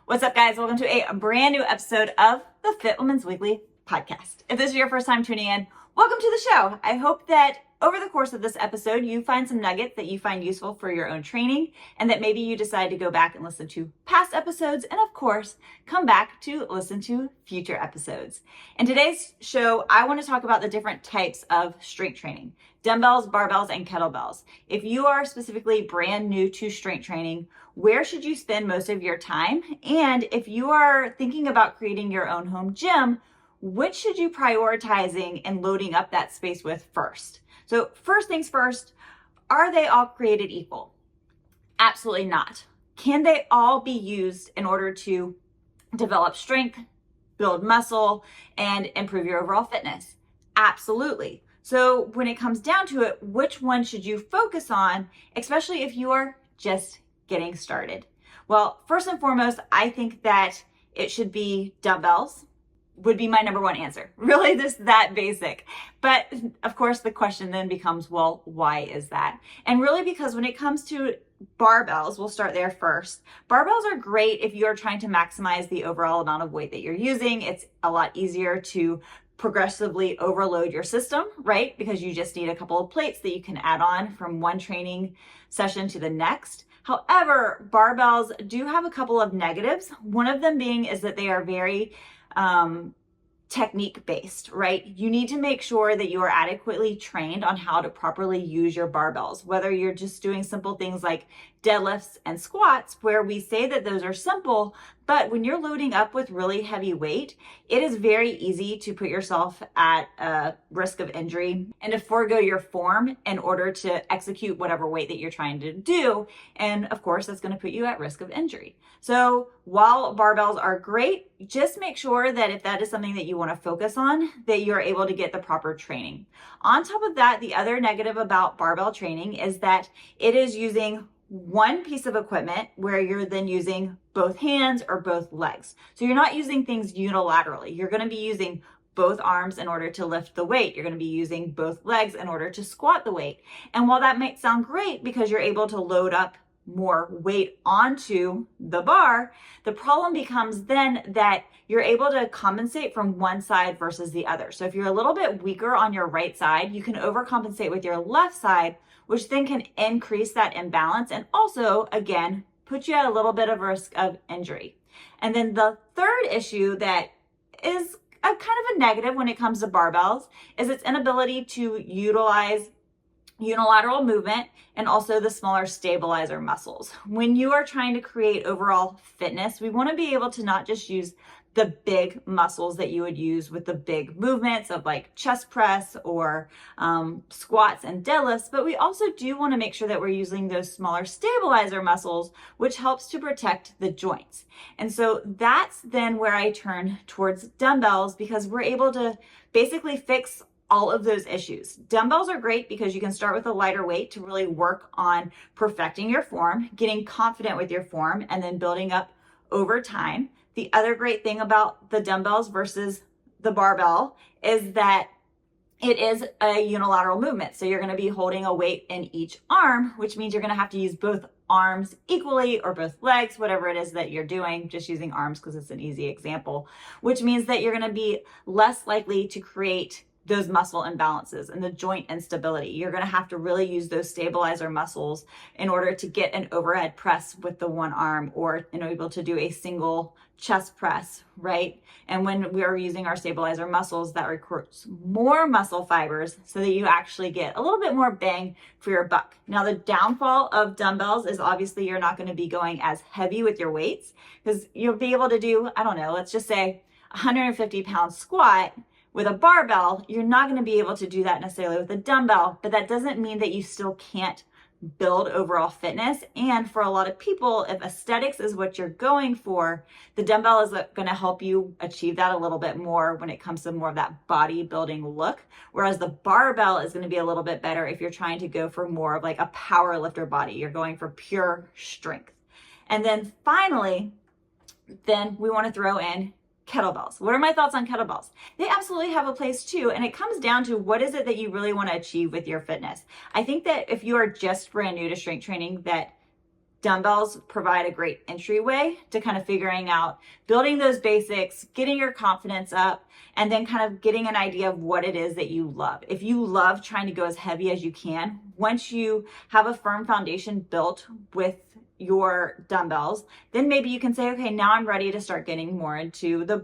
What's up, guys? Welcome to a brand new episode of the Fit Women's Weekly podcast. If this is your first time tuning in, welcome to the show. I hope that over the course of this episode, you find some nuggets that you find useful for your own training, and that maybe you decide to go back and listen to past episodes, and of course, come back to listen to future episodes. In today's show, I want to talk about the different types of strength training: dumbbells, barbells, and kettlebells. If you are specifically brand new to strength training, where should you spend most of your time? And if you are thinking about creating your own home gym, which should you prioritizing and loading up that space with first? So first things first, are they all created equal? Absolutely not. Can they all be used in order to develop strength, build muscle, and improve your overall fitness? Absolutely. So when it comes down to it, which one should you focus on, especially if you are just getting started? Well, first and foremost, I think that it should be dumbbells. Would be my number one answer. Really, just that basic. But of course, the question then becomes, well, why is that? And really, because when it comes to barbells, we'll start there first. Barbells are great if you are trying to maximize the overall amount of weight that you're using. It's a lot easier to progressively overload your system, right? Because you just need a couple of plates that you can add on from one training session to the next. However, barbells do have a couple of negatives. One of them being is that they are very technique based, right? You need to make sure that you are adequately trained on how to properly use your barbells, whether you're just doing simple things like deadlifts and squats, where we say that those are simple, but when you're loading up with really heavy weight, it is very easy to put yourself at a risk of injury and to forego your form in order to execute whatever weight that you're trying to do. And of course, that's going to put you at risk of injury. So while barbells are great, just make sure that if that is something that you want to focus on, that you're able to get the proper training. On top of that, the other negative about barbell training is that it is using one piece of equipment where you're then using both hands or both legs. So you're not using things unilaterally. You're going to be using both arms in order to lift the weight. You're going to be using both legs in order to squat the weight. And while that might sound great because you're able to load up more weight onto the bar, the problem becomes then that you're able to compensate from one side versus the other. So if you're a little bit weaker on your right side, you can overcompensate with your left side, which then can increase that imbalance and also, again, put you at a little bit of risk of injury. And then the third issue that is a kind of a negative when it comes to barbells is its inability to utilize unilateral movement and also the smaller stabilizer muscles. When you are trying to create overall fitness, we want to be able to not just use the big muscles that you would use with the big movements of like chest press or squats and deadlifts, but we also do want to make sure that we're using those smaller stabilizer muscles, which helps to protect the joints. And so that's then where I turn towards dumbbells, because we're able to basically fix all of those issues. Dumbbells are great because you can start with a lighter weight to really work on perfecting your form, getting confident with your form, and then building up over time. The other great thing about the dumbbells versus the barbell is that it is a unilateral movement. So you're going to be holding a weight in each arm, which means you're going to have to use both arms equally or both legs, whatever it is that you're doing, just using arms because it's an easy example, which means that you're going to be less likely to create those muscle imbalances and the joint instability. You're going to have to really use those stabilizer muscles in order to get an overhead press with the one arm, or able to do a single chest press, right? And when we are using our stabilizer muscles, that recruits more muscle fibers so that you actually get a little bit more bang for your buck. Now, the downfall of dumbbells is obviously you're not going to be going as heavy with your weights, because you'll be able to do, I don't know, let's just say 150-pound squat. With a barbell, you're not going to be able to do that necessarily with a dumbbell, but that doesn't mean that you still can't build overall fitness. And for a lot of people, if aesthetics is what you're going for, the dumbbell is going to help you achieve that a little bit more when it comes to more of that bodybuilding look. Whereas the barbell is going to be a little bit better if you're trying to go for more of like a power lifter body. You're going for pure strength. And then finally, then we want to throw in kettlebells. What are my thoughts on kettlebells? They absolutely have a place too, and it comes down to what is it that you really want to achieve with your fitness. I think that if you are just brand new to strength training, that dumbbells provide a great entryway to kind of figuring out, building those basics, getting your confidence up, and then kind of getting an idea of what it is that you love. If you love trying to go as heavy as you can, once you have a firm foundation built with your dumbbells, then maybe you can say, okay, now I'm ready to start getting more into the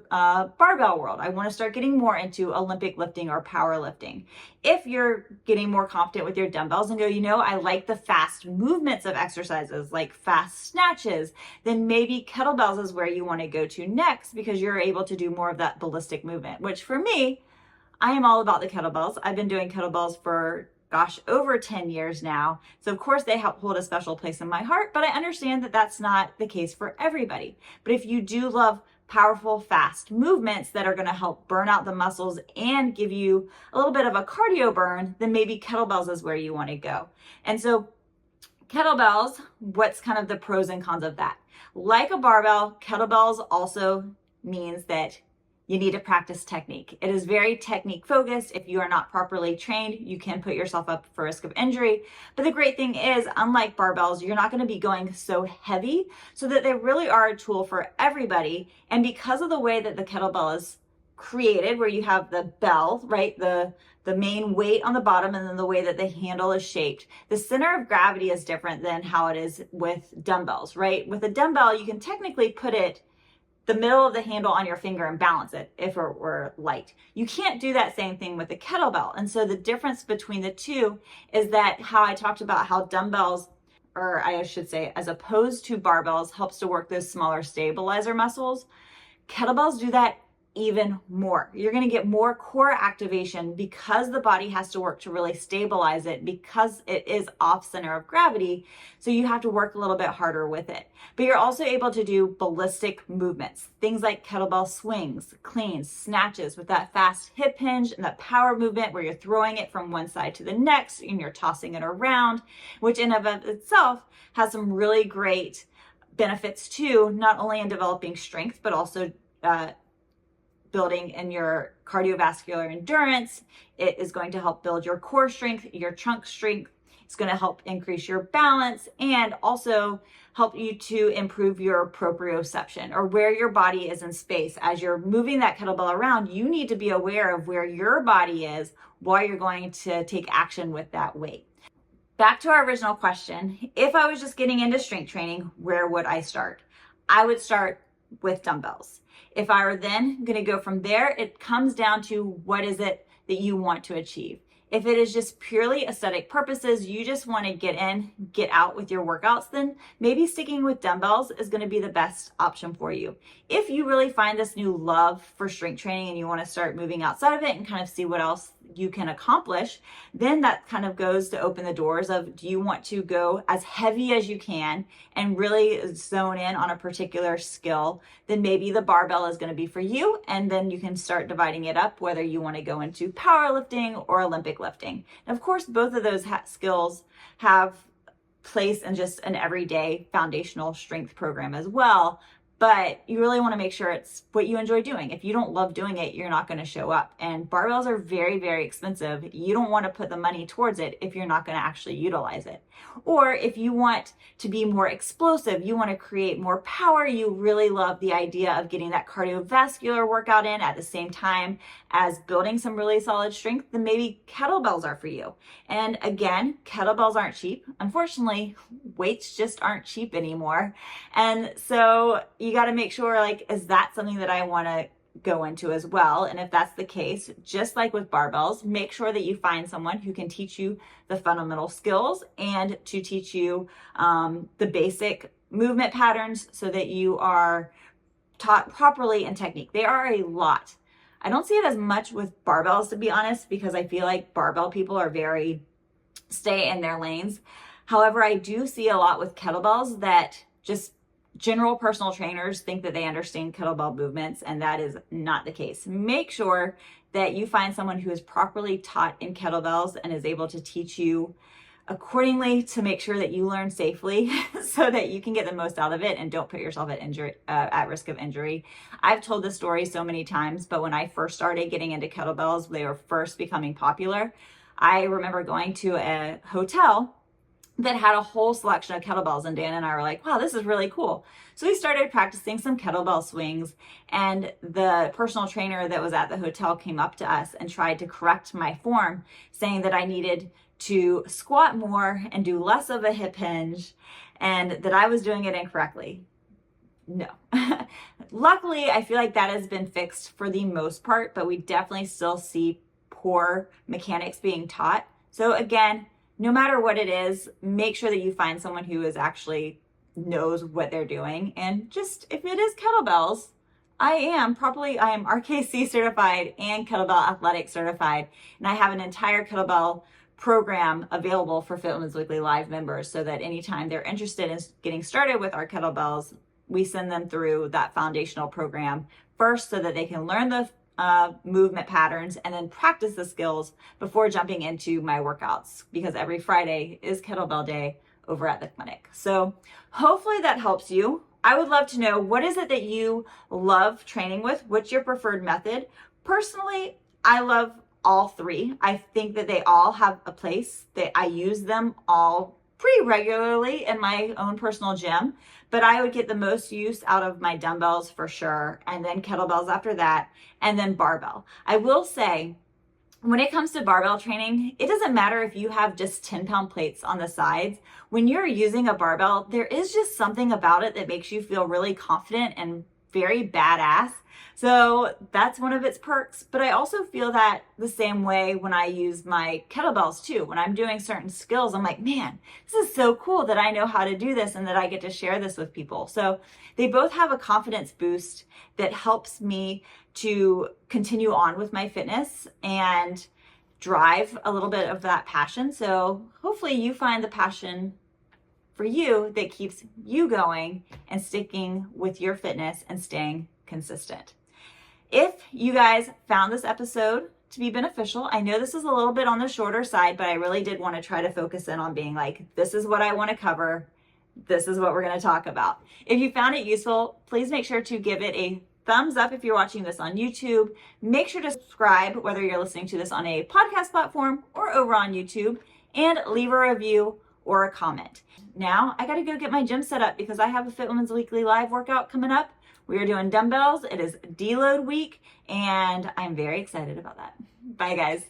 barbell world. I want to start getting more into Olympic lifting or powerlifting. If you're getting more confident with your dumbbells and go, I like the fast movements of exercises like fast snatches, then maybe kettlebells is where you want to go to next, because you're able to do more of that ballistic movement, which for me, I am all about the kettlebells. I've been doing kettlebells for over 10 years now. So of course they hold a special place in my heart, but I understand that that's not the case for everybody. But if you do love powerful, fast movements that are going to help burn out the muscles and give you a little bit of a cardio burn, then maybe kettlebells is where you want to go. And so kettlebells, what's kind of the pros and cons of that? Like a barbell, kettlebells also means that you need to practice technique. It is very technique focused. If you are not properly trained, you can put yourself up for risk of injury. But the great thing is, unlike barbells, you're not going to be going so heavy, so that they really are a tool for everybody. And because of the way that the kettlebell is created, where you have the bell, right? The main weight on the bottom, and then the way that the handle is shaped. The center of gravity is different than how it is with dumbbells, right? With a dumbbell, you can technically put it the middle of the handle on your finger and balance it if it were light. You can't do that same thing with a kettlebell. And so the difference between the two is that how I talked about how dumbbells, or I should say, as opposed to barbells, helps to work those smaller stabilizer muscles, kettlebells do that even more. You're going to get more core activation because the body has to work to really stabilize it, because it is off center of gravity. So you have to work a little bit harder with it. But you're also able to do ballistic movements, things like kettlebell swings, cleans, snatches with that fast hip hinge and that power movement where you're throwing it from one side to the next and you're tossing it around, which in of itself has some really great benefits too, not only in developing strength, but also building in your cardiovascular endurance. It is going to help build your core strength, your trunk strength. It's going to help increase your balance and also help you to improve your proprioception, or where your body is in space. As you're moving that kettlebell around, you need to be aware of where your body is while you're going to take action with that weight. Back to our original question, if I was just getting into strength training, where would I start? I would start with dumbbells. If I were then going to go from there, it comes down to what is it that you want to achieve. If it is just purely aesthetic purposes, you just want to get in, get out with your workouts, then maybe sticking with dumbbells is going to be the best option for you. If you really find this new love for strength training and you want to start moving outside of it and kind of see what else you can accomplish, then that kind of goes to open the doors of, do you want to go as heavy as you can and really zone in on a particular skill? Then maybe the barbell is going to be for you, and then you can start dividing it up, whether you want to go into powerlifting or Olympic lifting. And of course, both of those skills have place in just an everyday foundational strength program as well. But you really want to make sure it's what you enjoy doing. If you don't love doing it, you're not going to show up. And barbells are very, very expensive. You don't want to put the money towards it if you're not going to actually utilize it. Or if you want to be more explosive, you want to create more power, you really love the idea of getting that cardiovascular workout in at the same time as building some really solid strength, then maybe kettlebells are for you. And again, kettlebells aren't cheap. Unfortunately, weights just aren't cheap anymore. And so you got to make sure, like, is that something that I want to go into as well? And if that's the case, just like with barbells, make sure that you find someone who can teach you the fundamental skills and to teach you the basic movement patterns so that you are taught properly in technique. They are a lot. I don't see it as much with barbells, to be honest, because I feel like barbell people are very stay in their lanes. However, I do see a lot with kettlebells that just general personal trainers think that they understand kettlebell movements, and that is not the case. Make sure that you find someone who is properly taught in kettlebells and is able to teach you accordingly to make sure that you learn safely so that you can get the most out of it and don't put yourself at risk of injury. I've told this story so many times, but when I first started getting into kettlebells, they were first becoming popular. I remember going to a hotel that had a whole selection of kettlebells, and Dan and I were like, wow, this is really cool. So we started practicing some kettlebell swings, and the personal trainer that was at the hotel came up to us and tried to correct my form, saying that I needed to squat more and do less of a hip hinge, and that I was doing it incorrectly. No. Luckily, I feel like that has been fixed for the most part, but we definitely still see poor mechanics being taught. So again, no matter what it is, make sure that you find someone who is actually knows what they're doing. And just, if it is kettlebells, I am RKC certified and kettlebell athletic certified. And I have an entire kettlebell program available for Fit Women's Weekly Live members, so that anytime they're interested in getting started with our kettlebells, we send them through that foundational program first so that they can learn the movement patterns and then practice the skills before jumping into my workouts, because every Friday is kettlebell day over at the clinic. So hopefully that helps you. I would love to know, what is it that you love training with? What's your preferred method? Personally, I love all three. I think that they all have a place, that I use them all pretty regularly in my own personal gym, but I would get the most use out of my dumbbells for sure, and then kettlebells after that, and then barbell. I will say, when it comes to barbell training, it doesn't matter if you have just 10-pound plates on the sides. When you're using a barbell, there is just something about it that makes you feel really confident and very badass. So that's one of its perks. But I also feel that the same way when I use my kettlebells too. When I'm doing certain skills, I'm like, man, this is so cool that I know how to do this and that I get to share this with people. So they both have a confidence boost that helps me to continue on with my fitness and drive a little bit of that passion. So hopefully you find the passion for you that keeps you going and sticking with your fitness and staying consistent. If you guys found this episode to be beneficial, I know this is a little bit on the shorter side, but I really did want to try to focus in on being like, this is what I want to cover. This is what we're going to talk about. If you found it useful, please make sure to give it a thumbs up if you're watching this on YouTube. Make sure to subscribe, whether you're listening to this on a podcast platform or over on YouTube, and leave a review or a comment. Now I got to go get my gym set up because I have a Fit Women's Weekly Live workout coming up. We are doing dumbbells. It is deload week, and I'm very excited about that. Bye, guys.